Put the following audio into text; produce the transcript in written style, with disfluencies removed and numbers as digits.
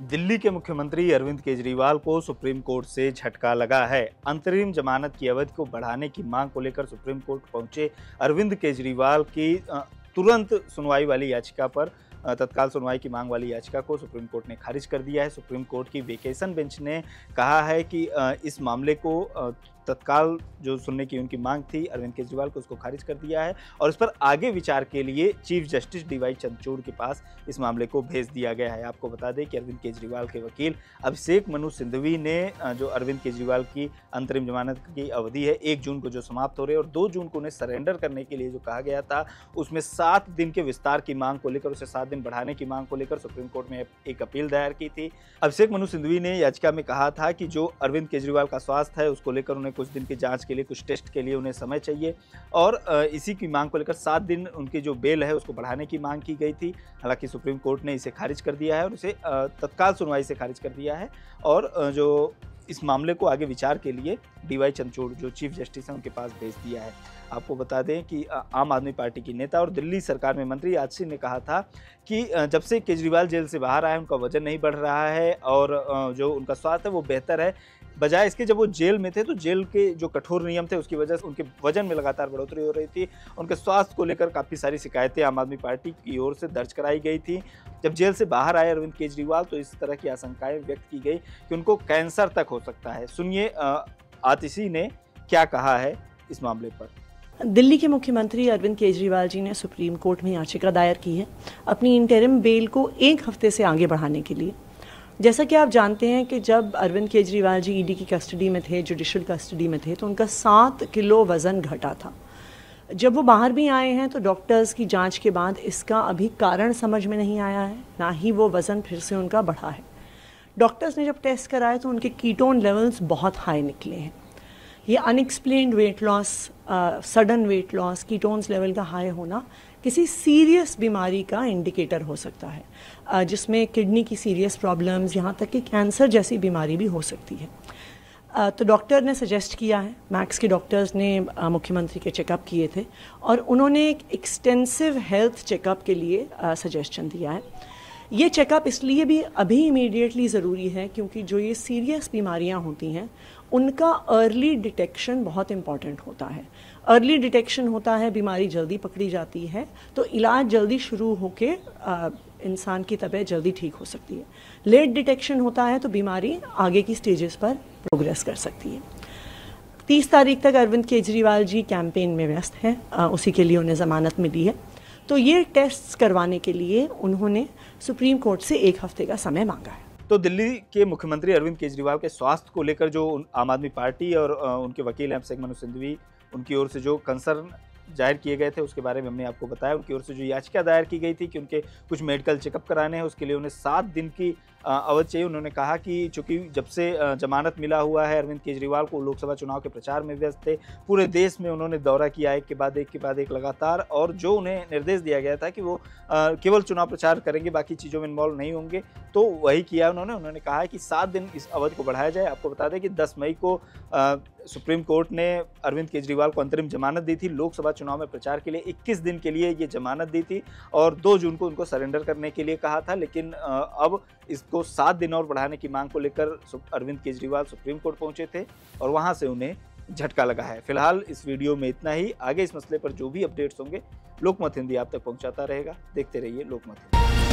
दिल्ली के मुख्यमंत्री अरविंद केजरीवाल को सुप्रीम कोर्ट से झटका लगा है। अंतरिम जमानत की अवधि को बढ़ाने की मांग को लेकर सुप्रीम कोर्ट पहुंचे अरविंद केजरीवाल की तुरंत सुनवाई वाली याचिका पर तत्काल सुनवाई की मांग वाली याचिका को सुप्रीम कोर्ट ने खारिज कर दिया है। सुप्रीम कोर्ट की वेकेशन बेंच ने कहा है कि इस मामले को तत्काल जो सुनने की उनकी मांग थी अरविंद केजरीवाल को, उसको खारिज कर दिया है और इस पर आगे विचार के लिए चीफ जस्टिस डीवाई चंद्रचूड़ के पास इस मामले को भेज दिया गया है। आपको बता दें कि अरविंद केजरीवाल के वकील अभिषेक मनु सिंघवी ने जो अरविंद केजरीवाल की अंतरिम जमानत की अवधि है 1 जून को जो समाप्त हो रही है और 2 जून को उन्हें सरेंडर करने के लिए जो कहा गया था, उसमें 7 दिन के विस्तार की मांग को लेकर, उसे 7 दिन बढ़ाने की मांग को लेकर सुप्रीम कोर्ट में एक अपील दायर की थी। अभिषेक मनु सिंघवी ने याचिका में कहा था कि जो अरविंद केजरीवाल का स्वास्थ्य है उसको लेकर उन्हें कुछ दिन की जांच के लिए, कुछ टेस्ट के लिए उन्हें समय चाहिए और इसी की मांग को लेकर 7 दिन उनकी जो बेल है उसको बढ़ाने की मांग की गई थी। हालांकि सुप्रीम कोर्ट ने इसे खारिज कर दिया है और इसे तत्काल सुनवाई से खारिज कर दिया है और जो इस मामले को आगे विचार के लिए डीवाई चंद्रचूड़ जो चीफ जस्टिस हैं उनके पास भेज दिया है। आपको बता दें कि आम आदमी पार्टी की नेता और दिल्ली सरकार में मंत्री आतिशी ने कहा था कि जब से केजरीवाल जेल से बाहर आए उनका वजन नहीं बढ़ रहा है और जो उनका स्वास्थ्य है वो बेहतर है। बजाय इसके जब वो जेल में थे तो जेल के जो कठोर नियम थे उसकी वजह से उनके वजन में लगातार बढ़ोतरी हो रही थी। उनके स्वास्थ्य को लेकर काफ़ी सारी शिकायतें आम आदमी पार्टी की ओर से दर्ज कराई गई थी। जब जेल से बाहर आए अरविंद केजरीवाल तो इस तरह की आशंकाएं व्यक्त की गई कि उनको कैंसर तक हो सकता है। सुनिए आतिशी ने क्या कहा है इस मामले पर। दिल्ली के मुख्यमंत्री अरविंद केजरीवाल जी ने सुप्रीम कोर्ट में याचिका दायर की है अपनी इंटरिम बेल को 1 हफ्ते से आगे बढ़ाने के लिए। जैसा कि आप जानते हैं कि जब अरविंद केजरीवाल जी ईडी की कस्टडी में थे, जुडिशल कस्टडी में थे, तो उनका 7 किलो वज़न घटा था। जब वो बाहर भी आए हैं तो डॉक्टर्स की जांच के बाद इसका अभी कारण समझ में नहीं आया है, ना ही वो वज़न फिर से उनका बढ़ा है। डॉक्टर्स ने जब टेस्ट कराए तो उनके कीटोन लेवल्स बहुत हाई निकले हैं। ये unexplained weight loss, sudden weight loss, ketones level का हाई होना किसी सीरियस बीमारी का इंडिकेटर हो सकता है, जिसमें किडनी की सीरियस प्रॉब्लम्स, यहाँ तक कि कैंसर जैसी बीमारी भी हो सकती है। तो डॉक्टर ने सजेस्ट किया है, मैक्स के डॉक्टर्स ने मुख्यमंत्री के चेकअप किए थे और उन्होंने एक एक्सटेंसिव हेल्थ चेकअप के लिए सजेशन दिया है। ये चेकअप इसलिए भी अभी इमीडिएटली ज़रूरी है क्योंकि जो ये सीरियस बीमारियां होती हैं उनका अर्ली डिटेक्शन बहुत इम्पॉर्टेंट होता है। अर्ली डिटेक्शन होता है, बीमारी जल्दी पकड़ी जाती है तो इलाज जल्दी शुरू होके इंसान की तबीयत जल्दी ठीक हो सकती है। लेट डिटेक्शन होता है तो बीमारी आगे की स्टेजेस पर प्रोग्रेस कर सकती है। 30 तारीख तक अरविंद केजरीवाल जी कैंपेन में व्यस्त हैं, उसी के लिए उन्हें ज़मानत मिली है। तो ये टेस्ट करवाने के लिए उन्होंने सुप्रीम कोर्ट से 1 हफ्ते का समय मांगा है। तो दिल्ली के मुख्यमंत्री अरविंद केजरीवाल के स्वास्थ्य को लेकर जो आम आदमी पार्टी और उनके वकील अभिषेक मनु सिंघवी उनकी ओर से जो कंसर्न जाहिर किए गए थे उसके बारे में हमने आपको बताया। उनकी ओर से जो याचिका दायर की गई थी कि उनके कुछ मेडिकल चेकअप कराने हैं, उसके लिए उन्हें 7 दिन की अवधि चाहिए। उन्होंने कहा कि चूंकि जब से जमानत मिला हुआ है अरविंद केजरीवाल को, लोकसभा चुनाव के प्रचार में व्यस्त थे, पूरे देश में उन्होंने दौरा किया एक के बाद एक लगातार, और जो उन्हें निर्देश दिया गया था कि वो केवल चुनाव प्रचार करेंगे, बाकी चीज़ों में इन्वॉल्व नहीं होंगे, तो वही किया उन्होंने कहा है कि 7 दिन इस अवधि को बढ़ाया जाए। आपको बता दें कि 10 मई को सुप्रीम कोर्ट ने अरविंद केजरीवाल को अंतरिम जमानत दी थी। लोकसभा चुनाव में प्रचार के लिए 21 दिन के लिए ये जमानत दी थी और 2 जून को उनको सरेंडर करने के लिए कहा था, लेकिन अब इसको 7 दिन और बढ़ाने की मांग को लेकर अरविंद केजरीवाल सुप्रीम कोर्ट पहुंचे थे और वहां से उन्हें झटका लगा है। फिलहाल इस वीडियो में इतना ही। आगे इस मसले पर जो भी अपडेट्स होंगे लोकमत हिंदी आप तक पहुंचाता रहेगा। देखते रहिए लोकमत हिंदी।